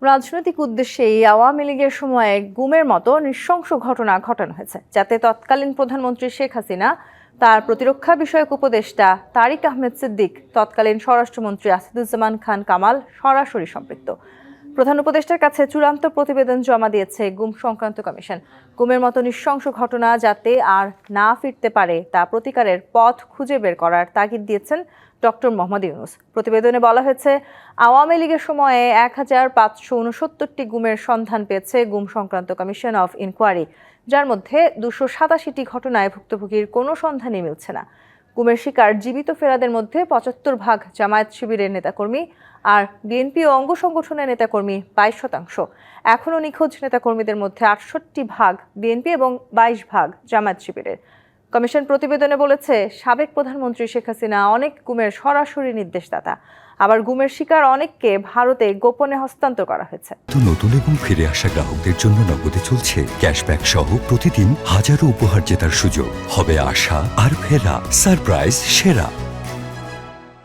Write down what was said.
রাজনৈতিক উদ্দেশ্যেই আওয়ামী লীগের সময়ে গুমের মতো নৃশংস ঘটনা ঘটানো হয়েছে, যাতে তৎকালীন প্রধানমন্ত্রী শেখ হাসিনা, তার প্রতিরক্ষা বিষয়ক উপদেষ্টা তারিক আহমেদ সিদ্দিক, তৎকালীন স্বরাষ্ট্রমন্ত্রী আসাদুজ্জামান খান কামাল সরাসরি সম্পৃক্ত। প্রধান উপদেষ্টার কাছে চূড়ান্ত প্রতিবেদন জমা দিয়েছে গুম সংক্রান্ত কমিশন। গুমের মতো নৃশংস ঘটনা যাতে আর না ফিরতে পারে তা প্রতিকারের পথ খুঁজে বের করার তাগিদ দিয়েছেন ডক্টর মোহাম্মদ ইউনূস। প্রতিবেদনে বলা হয়েছে, আওয়ামী লীগের সময়ে ১,৫৬৯টি গুমের সন্ধান পেয়েছে গুম সংক্রান্ত কমিশন অফ ইনকোয়ারি, যার মধ্যে ২৮৭টি ঘটনায় ভুক্তভোগীর কোনো সন্ধানই মিলছে না। গুমের শিকার জীবিত ফেরাদের মধ্যে ৭৫% জামায়াত শিবিরের নেতাকর্মী, আর বিএনপি ও অঙ্গ সংগঠনের নেতাকর্মী ২২%। এখনও নিখোঁজ নেতাকর্মীদের মধ্যে ৬৮% বিএনপি এবং ২২% জামায়াত শিবিরের। কমিশন প্রতিবেদনে বলেছে, সাবেক প্রধানমন্ত্রী শেখ হাসিনা অনেক গুমের সরাসরি নির্দেশদাতা, আবার গুমের শিকার অনেককে ভারতে গোপনে হস্তান্তর করা হয়েছে। নতুন এবং ফিরে আসা গ্রাহকদের জন্য নগদে চলছে ক্যাশব্যাক সহ প্রতিদিন হাজারো উপহার জেতার সুযোগ। হবে আশা আর ফেরা, সারপ্রাইজ সেরা।